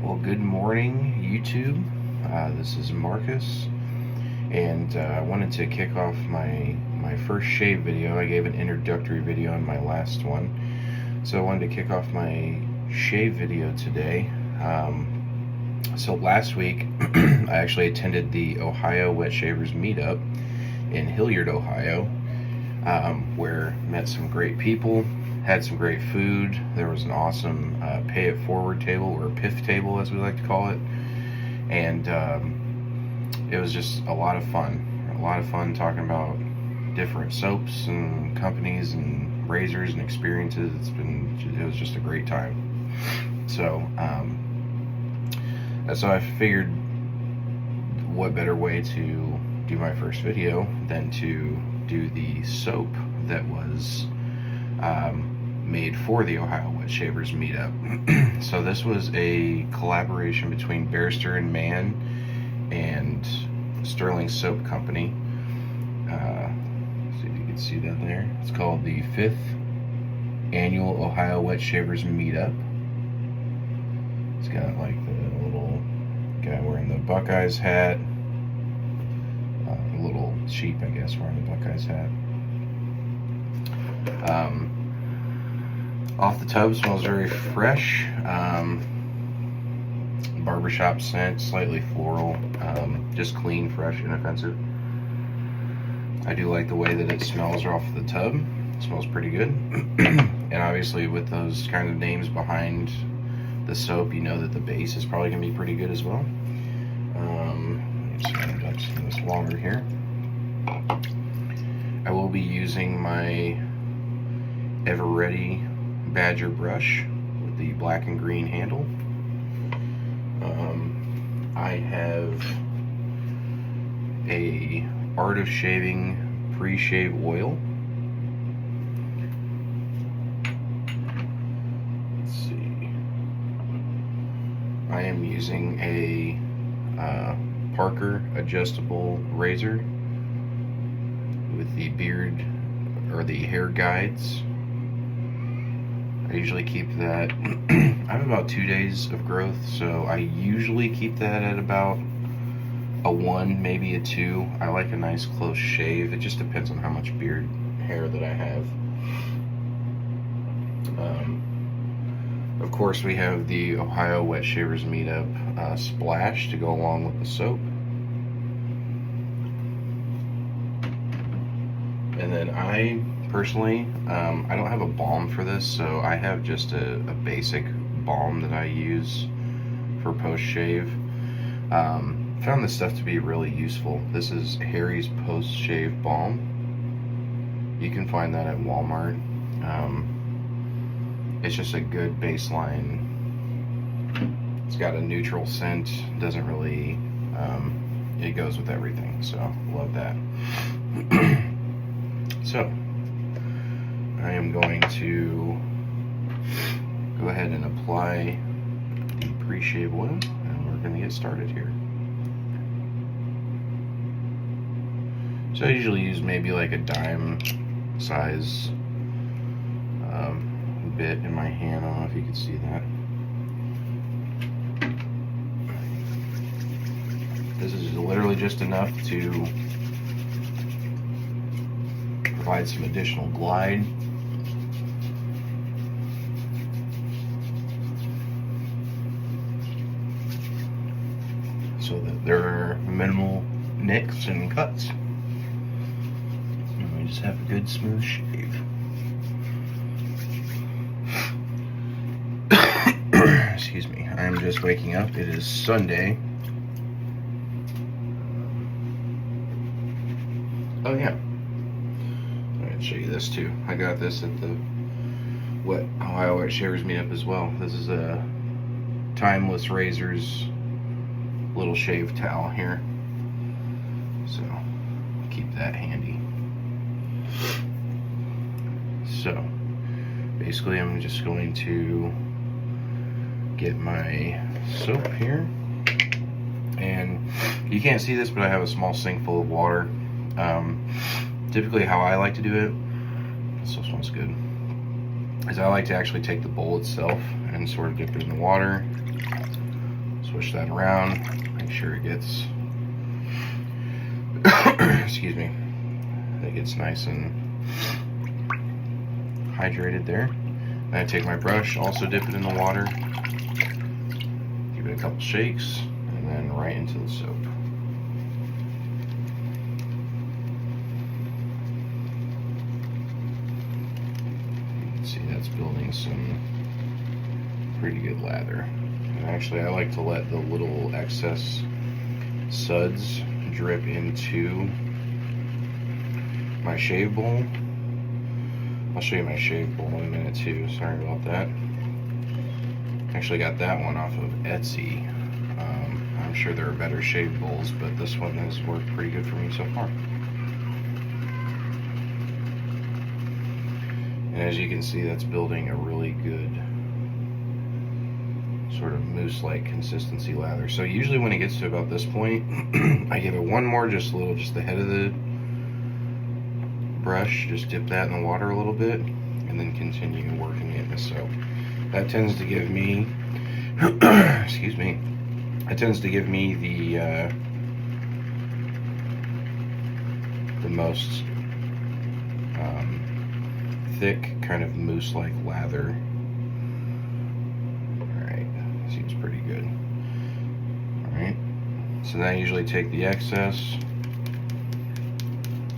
Well, good morning, YouTube. This is Marcus, and I wanted to kick off my first shave video. I gave an introductory video on my last one, so I wanted to kick off my shave video today. So last week, I actually attended the Ohio Wet Shavers Meetup in Hilliard, Ohio, where I met some great people. Had some great food. There was an awesome pay it forward table, or PIF table as we like to call it, and it was just a lot of fun. Talking about different soaps and companies and razors and experiences. It was just a great time. So I figured, what better way to do my first video than to do the soap that was made for the Ohio Wet Shavers Meetup. So this was a collaboration between Barrister and Mann and Sterling Soap Company. See if you can see that there. It's called the 5th Annual Ohio Wet Shavers Meetup. It's got like the little guy wearing the Buckeyes hat. A little sheep, I guess, wearing the Buckeyes hat. Off the tub, smells very fresh. Barbershop scent, slightly floral, just clean, fresh, inoffensive. I do like the way that it smells off the tub. It smells pretty good. And obviously with those kind of names behind the soap, you know that the base is probably going to be pretty good as well. Just going to up some of this water here. I will be using my Ever Ready Badger brush with the black and green handle. I have a Art of Shaving pre-shave oil. Let's see. I am using a Parker adjustable razor with the beard or the hair guides. I usually keep that, I have about 2 days of growth, so I usually keep that at about a 1, maybe a 2. I like a nice close shave. It just depends on how much beard hair that I have. Of course, we have the Ohio Wet Shavers Meetup splash to go along with the soap. And then I personally, I don't have a balm for this, so I have just a basic balm that I use for post-shave. Found this stuff to be really useful. This is Harry's post-shave balm. You can find that at Walmart. It's just a good baseline. It's got a neutral scent, doesn't really, it goes with everything, so love that. So I am going to go ahead and apply the pre-shave oil, and we're going to get started here. So I usually use maybe like a dime size bit in my hand. I don't know if you can see that. This is literally just enough to provide some additional glide. So that there are minimal nicks and cuts. And we just have a good smooth shave. Excuse me, I am just waking up. It is Sunday. Oh yeah, I'm going to show you this too. I got this at the Ohio Wet Shavers Meetup as well. This is a Timeless Razors little shave towel here, so keep that handy. So basically I'm just going to get my soap here, and you can't see this, but I have a small sink full of water. Typically how I like to do it, this one's good, is I like to actually take the bowl itself and sort of dip it in the water, Switch that around, make sure it gets excuse me, it gets nice and hydrated there. Then I take my brush, also dip it in the water, give it a couple shakes, and then right into the soap. You can see that's building some pretty good lather. And actually, I like to let the little excess suds drip into my shave bowl. I'll show you my shave bowl in a minute too. Sorry about that. Actually got that one off of Etsy. I'm sure there are better shave bowls, but this one has worked pretty good for me so far. And as you can see, that's building a really good sort of mousse-like consistency lather. So usually when it gets to about this point, I give it one more, just the head of the brush, just dip that in the water a little bit, and then continue working it in the soap. That tends to give me, excuse me, that tends to give me the most thick, kind of mousse-like lather. Alright, seems pretty good. Alright, so then I usually take the excess,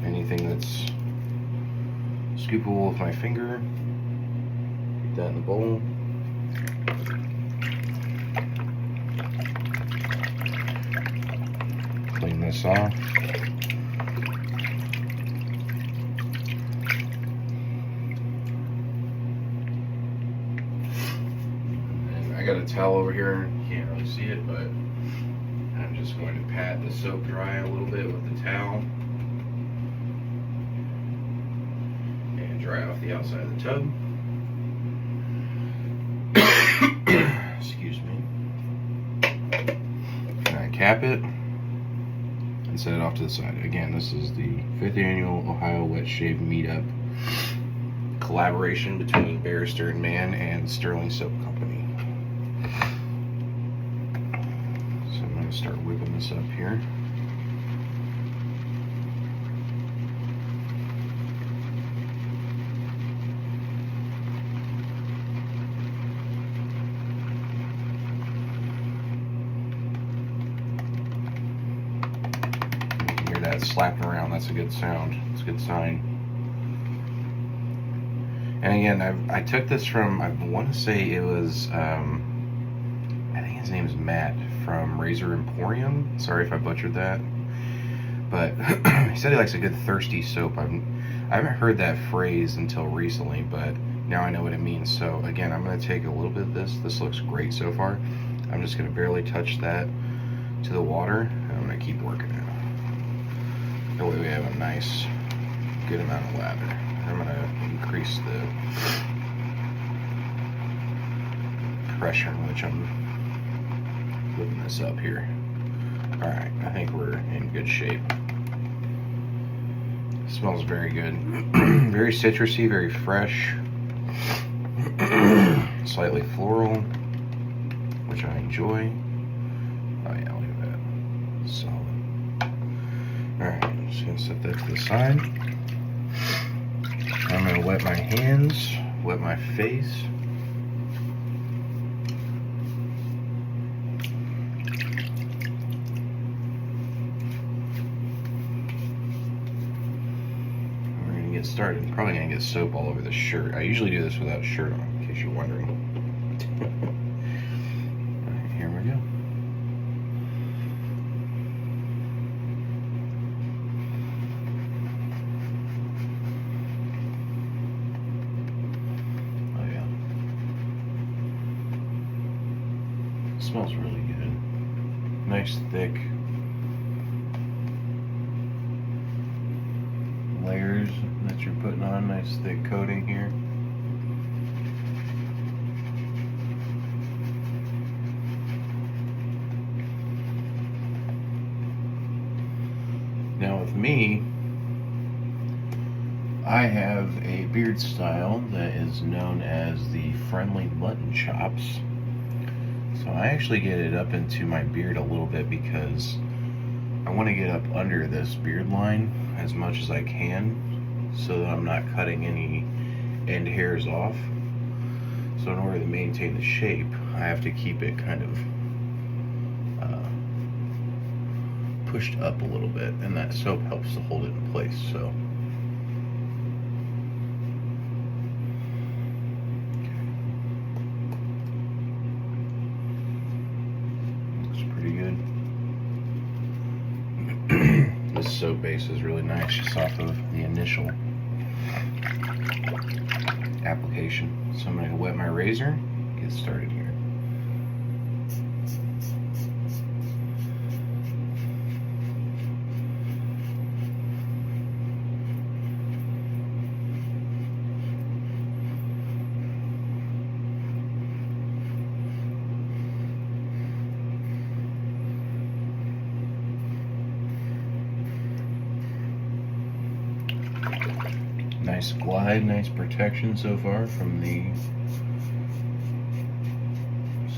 anything that's scoopable with my finger, put that in the bowl. Clean this off. And I got a towel over here, you can't really see it, but I'm just going to pat the soap dry a little bit with the towel. Dry off the outside of the tub. Excuse me. And I cap it and set it off to the side. Again, this is the 5th annual Ohio Wet Shave Meetup collaboration between Barrister and Mann and Sterling Soap Company. So I'm going to start whipping this up here. That slapping around, that's a good sound, it's a good sign. And again, I took this from, I want to say it was I think his name is Matt from Razor Emporium. Sorry if I butchered that, but he said he likes a good thirsty soap. I haven't heard that phrase until recently, but now I know what it means. So again, I'm going to take a little bit of this looks great so far. I'm just going to barely touch that to the water, and I'm going to keep working it. That way we have a nice, good amount of lather. I'm going to increase the pressure in which I'm whipping this up here. Alright, I think we're in good shape. It smells very good. Very citrusy, very fresh. Slightly floral, which I enjoy. Oh yeah, look at that. Solid. Alright, I'm just going to set that to the side. I'm going to wet my hands, wet my face. We're going to get started. I'm probably going to get soap all over the shirt. I usually do this without a shirt on, in case you're wondering. Alright, here we go. Smells really good. Nice thick layers that you're putting on. Nice thick coating here. Now with me, I have a beard style that is known as the friendly mutton chops. So I actually get it up into my beard a little bit because I want to get up under this beard line as much as I can so that I'm not cutting any end hairs off. So in order to maintain the shape, I have to keep it kind of pushed up a little bit, and that soap helps to hold it in place. So looks pretty good. This soap base is really nice just off of the initial application. So I'm going to wet my razor, get started here. Nice glide, nice protection so far from the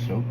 soap.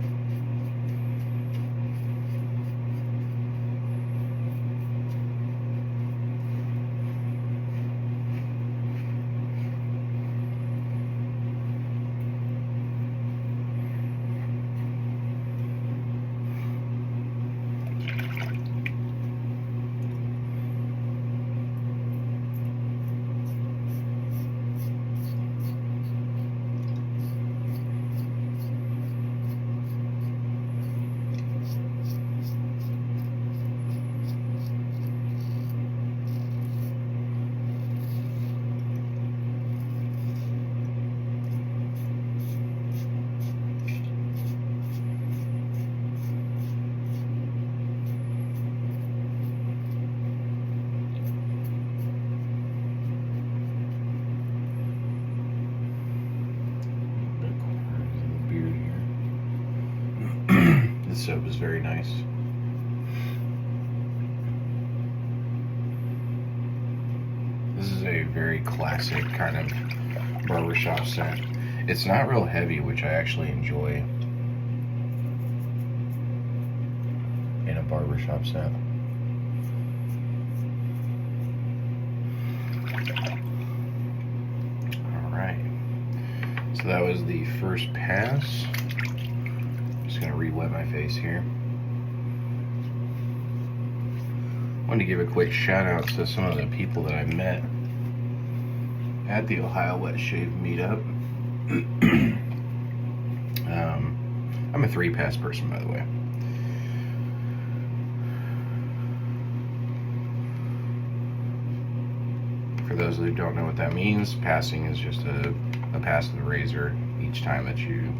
This soap is very nice. This is a very classic kind of barbershop scent. It's not real heavy, which I actually enjoy in a barbershop scent. Alright, so that was the first pass. Just going to re-wet my face here. I wanted to give a quick shout out to some of the people that I met at the Ohio Wet Shave Meetup. I'm a 3-pass person, by the way. For those who don't know what that means, passing is just a pass of the razor each time that you...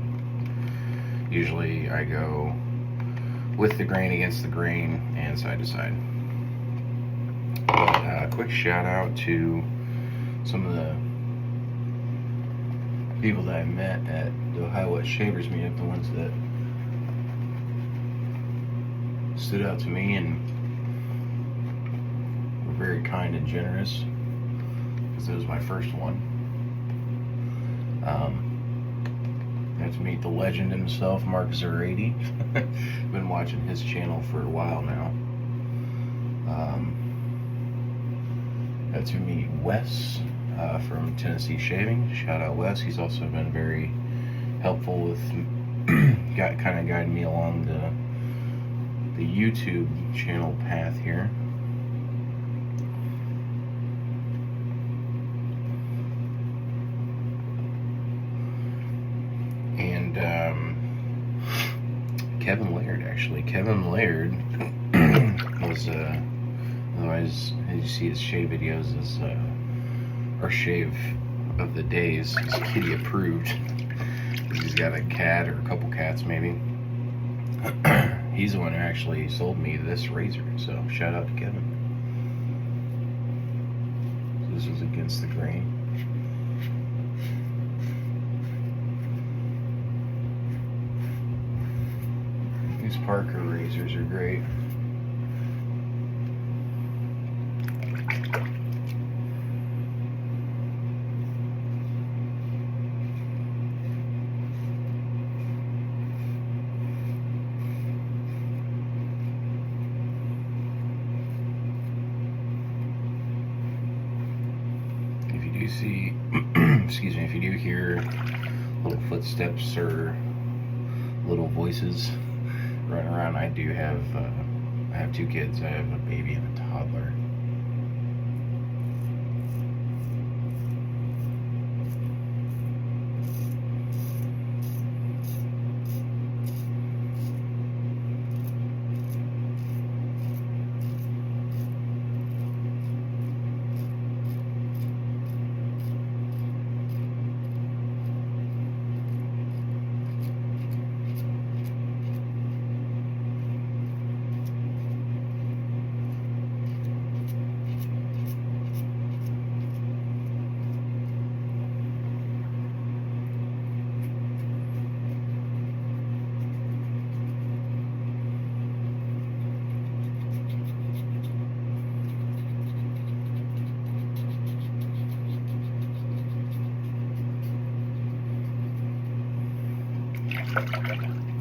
Usually I go with the grain against the grain and side to side. But quick shout out to some of the people that I met at the Ohio Wet Shavers Meetup, the ones that stood out to me and were very kind and generous, because it was my first one. Got to meet the legend himself, Mark Zerady. Been watching his channel for a while now. Got to meet Wes from Tennessee Shaving. Shout out Wes. He's also been very helpful with kind of guiding me along the YouTube channel path here. And Kevin Laird, actually. Kevin Laird was, otherwise, as you see his shave videos, is, our shave of the days is kitty approved. He's got a cat, or a couple cats maybe. He's the one who actually sold me this razor, so shout out to Kevin. So this is against the grain. These Parker razors are great. see, excuse me, if you do hear little footsteps or little voices running around, I have 2 kids. I have a baby and a toddler.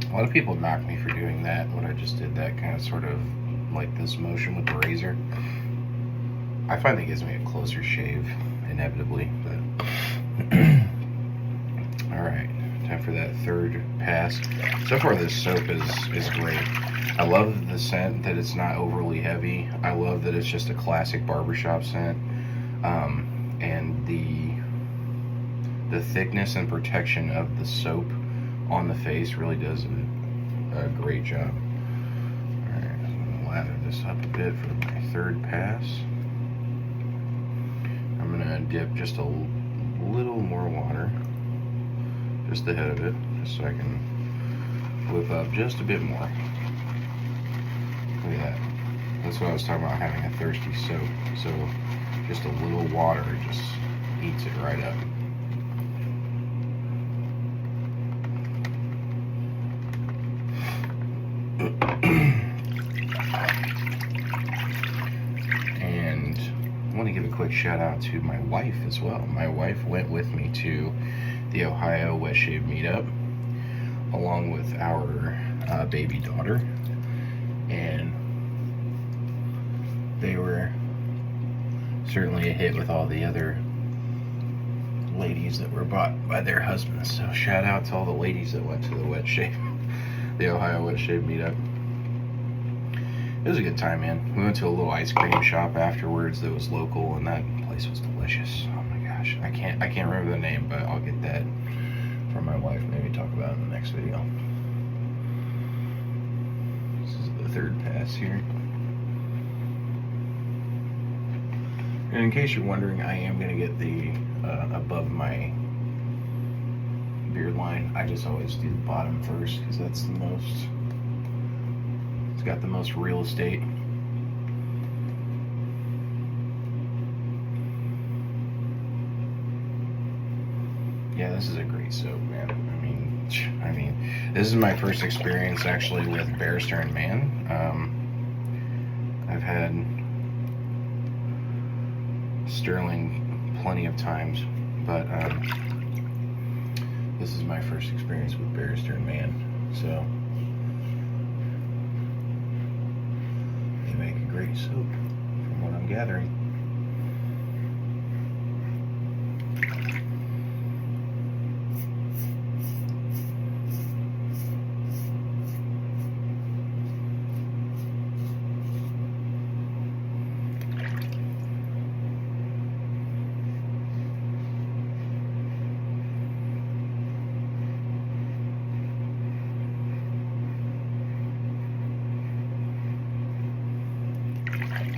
A lot of people knock me for doing that when I just did that kind of sort of like this motion with the razor. I find it gives me a closer shave, inevitably, but alright, time for that third pass. So far this soap is great. I love the scent, that it's not overly heavy. I love that it's just a classic barbershop scent. And the thickness and protection of the soap on the face really does a great job. Alright, I'm going to lather this up a bit for my third pass. I'm going to dip just a little more water, just the head of it, just so I can whip up just a bit more. Look at that. That's what I was talking about, having a thirsty soap. So just a little water just eats it right up. And I want to give a quick shout out to my wife as well. My wife went with me to the Ohio Wet Shave Meetup along with our baby daughter, and they were certainly a hit with all the other ladies that were bought by their husbands. So shout out to all the ladies that went to the Ohio Wet Shave Meetup. It was a good time, man. We went to a little ice cream shop afterwards that was local, and that place was delicious. Oh my gosh, I can't remember the name, but I'll get that from my wife. Maybe talk about it in the next video. This is the third pass here. And in case you're wondering, I am gonna get the above my beard line. I just always do the bottom first because that's the most. It's got the most real estate. Yeah, this is a great soap, man. I mean, this is my first experience actually with Barrister and Mann. I've had Sterling plenty of times, but this is my first experience with Barrister and Mann. So they make a great soap, from what I'm gathering.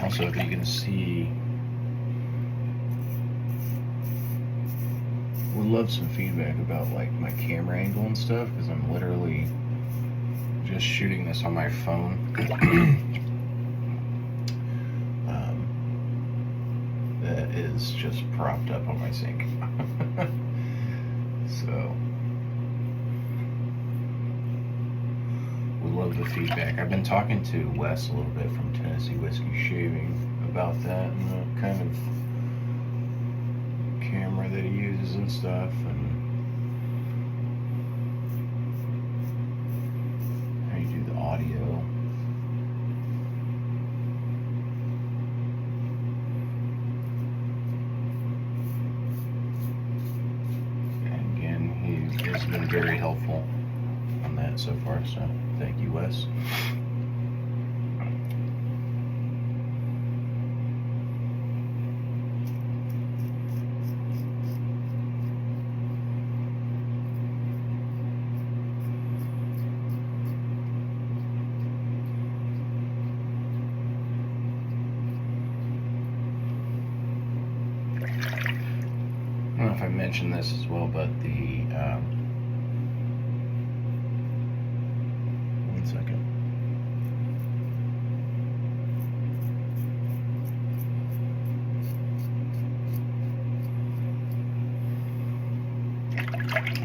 Also, if you can see, would love some feedback about like my camera angle and stuff, because I'm literally just shooting this on my phone. That is just propped up on my sink. So love the feedback. I've been talking to Wes a little bit from Tennessee Whiskey Shaving about that and the kind of camera that he uses and stuff, and how you do the audio. been very helpful on that so far, so thank you, Wes. I don't know if I mentioned this as well, but the one second.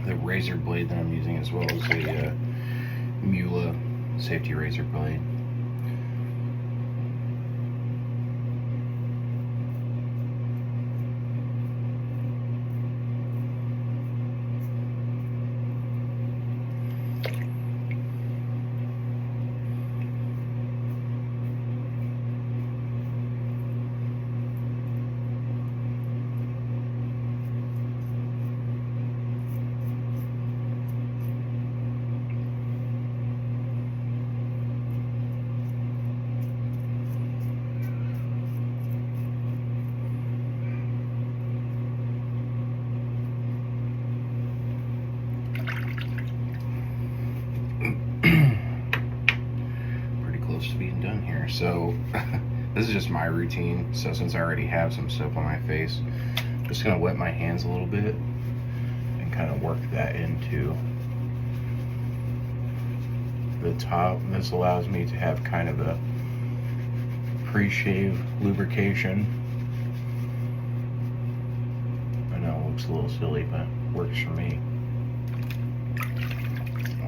The razor blade that I'm using as well is a Mula safety razor blade. To being done here. So this is just my routine. So since I already have some soap on my face, I'm just gonna wet my hands a little bit and kind of work that into the top. This allows me to have kind of a pre-shave lubrication. I know it looks a little silly, but it works for me.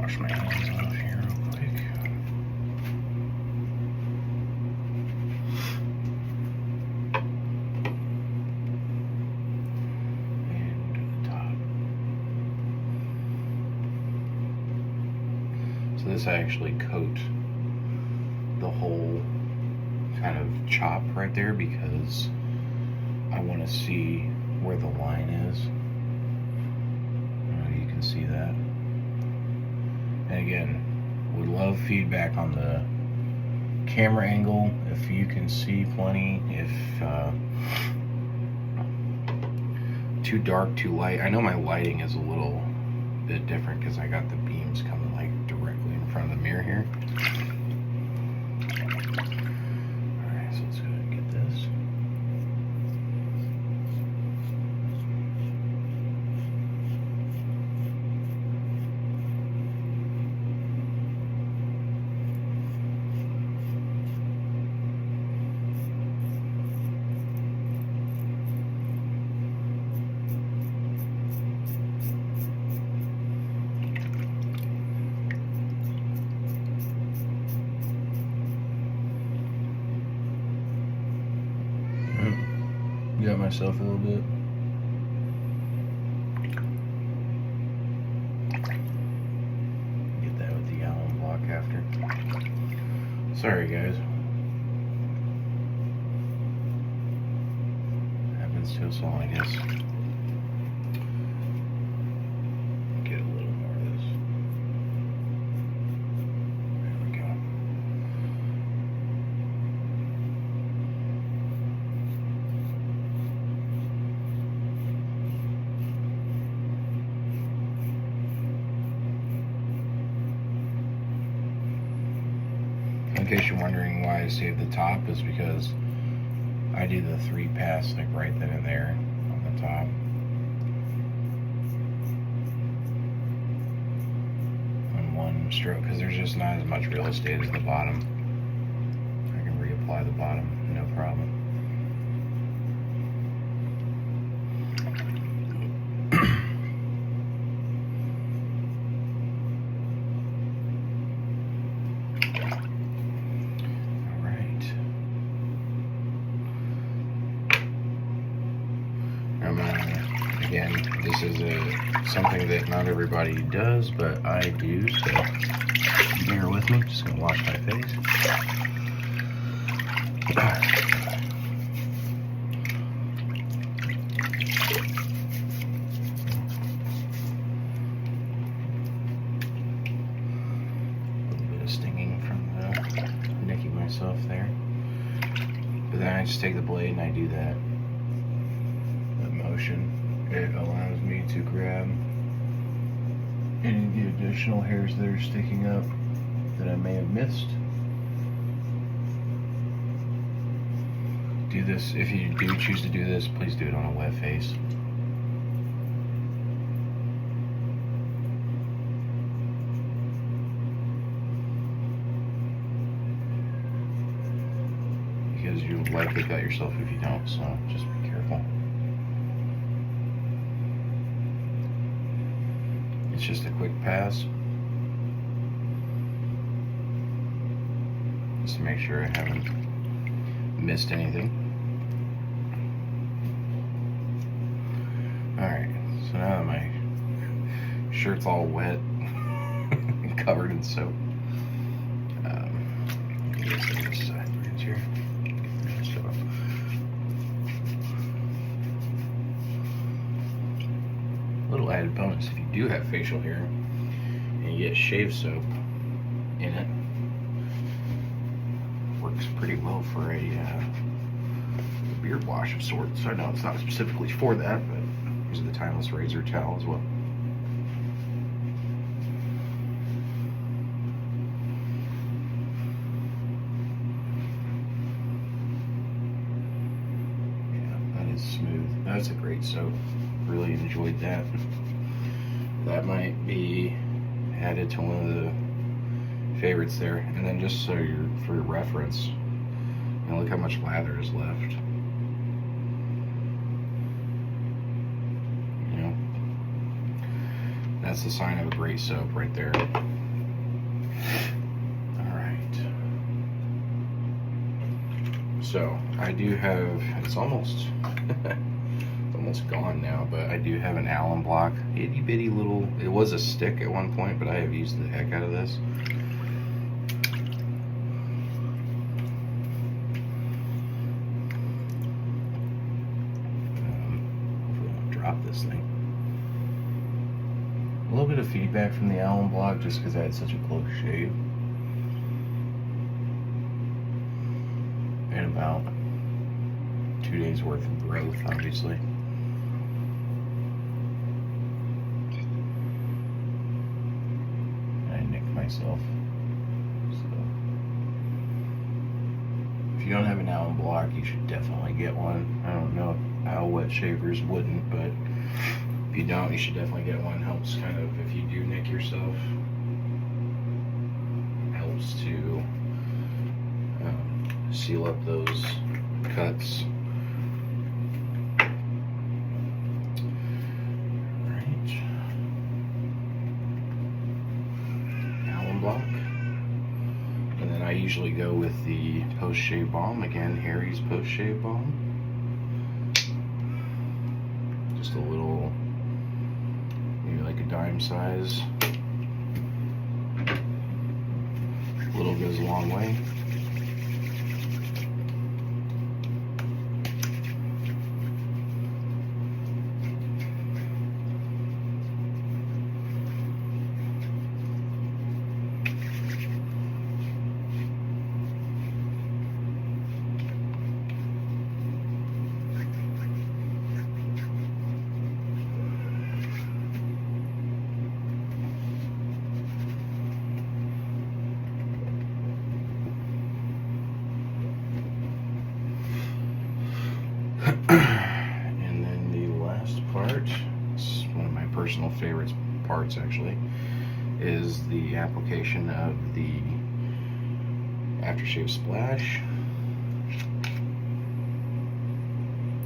Wash my hands off here real quick. So this I actually coat the whole kind of chop right there because I want to see where the line is. You can see that. And again, would love feedback on the camera angle, if you can see plenty, if too dark, too light. I know my lighting is a little bit different because I got the beams coming like directly in front of the mirror here. Alright, so let's go ahead and get this. Got myself a little bit. Get that with the Allen block after. Sorry guys. Happens to us all, I guess. Get a little more of this. There we go. In case you're wondering why I saved the top, is because I do the 3-pass like right then and there on the top. On one stroke, because there's just not as much real estate as the bottom. I can reapply the bottom, no problem. Again, this is something that not everybody does, but I do, so bear with me. Just gonna wash my face. then I just take the blade and I do that motion. It allows me to grab any of the additional hairs that are sticking up that I may have missed. Do this, if you do choose to do this, please do it on a wet face. Because you'll likely cut yourself if you don't, so just be careful. It's just a quick pass. Just to make sure I haven't missed anything. Alright, so now that my shirt's all wet and covered in soap, get this on this side right here. So, little added bonus, if you do have facial hair and you get shave soap in it, works pretty well for a beard wash of sorts. I know it's not specifically for that, but use the timeless razor towel as well. Yeah, that is smooth. That's a great soap. Really enjoyed that. That might be added to one of the favorites there. And then just so for your reference, look how much lather is left. That's the sign of a great soap right there. Alright. So I do have, it's almost almost gone now, but I do have an Allen block. Itty bitty little, it was a stick at one point, but I have used the heck out of this. Hopefully I don't drop this thing. A little bit of feedback from the Allen block just because I had such a close shave. And about 2 days worth of growth, obviously. I nicked myself. So if you don't have an Allen block, you should definitely get one. I don't know if Ohio Wet Shavers wouldn't, but if you don't, you should definitely get one. Helps kind of, if you do nick yourself, helps to seal up those cuts. Alright. Allen block. And then I usually go with the post-shave balm. Again, Harry's post-shave balm. Just a little, maybe like a dime size. Little goes a long way. And then the last part, it's one of my personal favorite parts actually, is the application of the aftershave splash.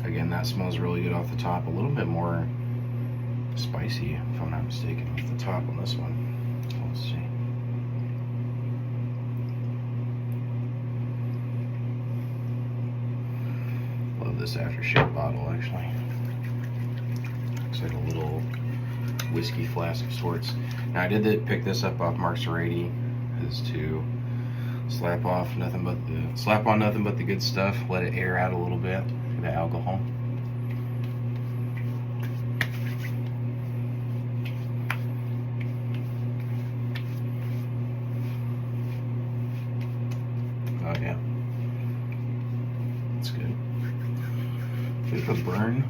Again, that smells really good off the top, a little bit more spicy if I'm not mistaken off the top on this one. So let's see. This aftershave bottle actually looks like a little whiskey flask of sorts. Now I did pick this up off Mark's Rady, is to slap on nothing but the good stuff, let it air out a little bit, the alcohol. Oh yeah. It's of a burn.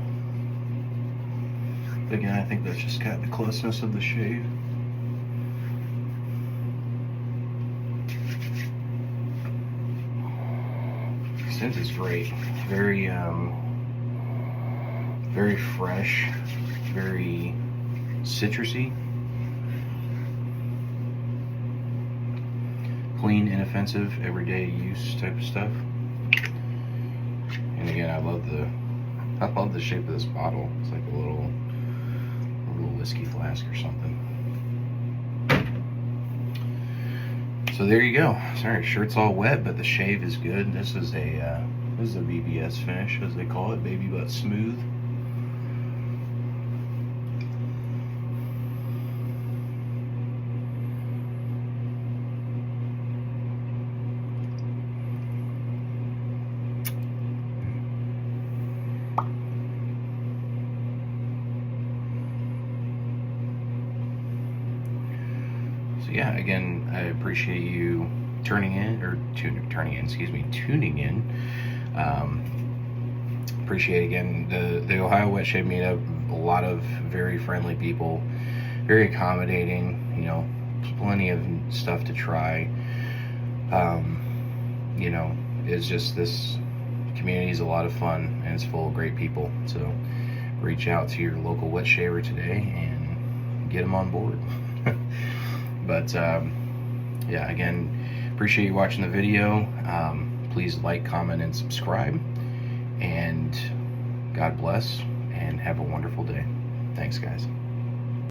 Again, I think that's just got the closeness of the shave. Scent is great. Very, very fresh, very citrusy. Clean, inoffensive, everyday use type of stuff. And again, I love the shape of this bottle. It's like a little whiskey flask or something. So there you go. Sorry, shirt's all wet, but the shave is good. This is a BBS finish, as they call it, baby butt smooth. So yeah, again, I appreciate you tuning in. Appreciate again the Ohio Wet Shave Meetup. A lot of very friendly people, very accommodating. You know, plenty of stuff to try. You know, it's just this community is a lot of fun and it's full of great people. So reach out to your local wet shaver today and get them on board. But yeah, again, appreciate you watching the video. Please like, comment, and subscribe. And God bless, and have a wonderful day. Thanks, guys.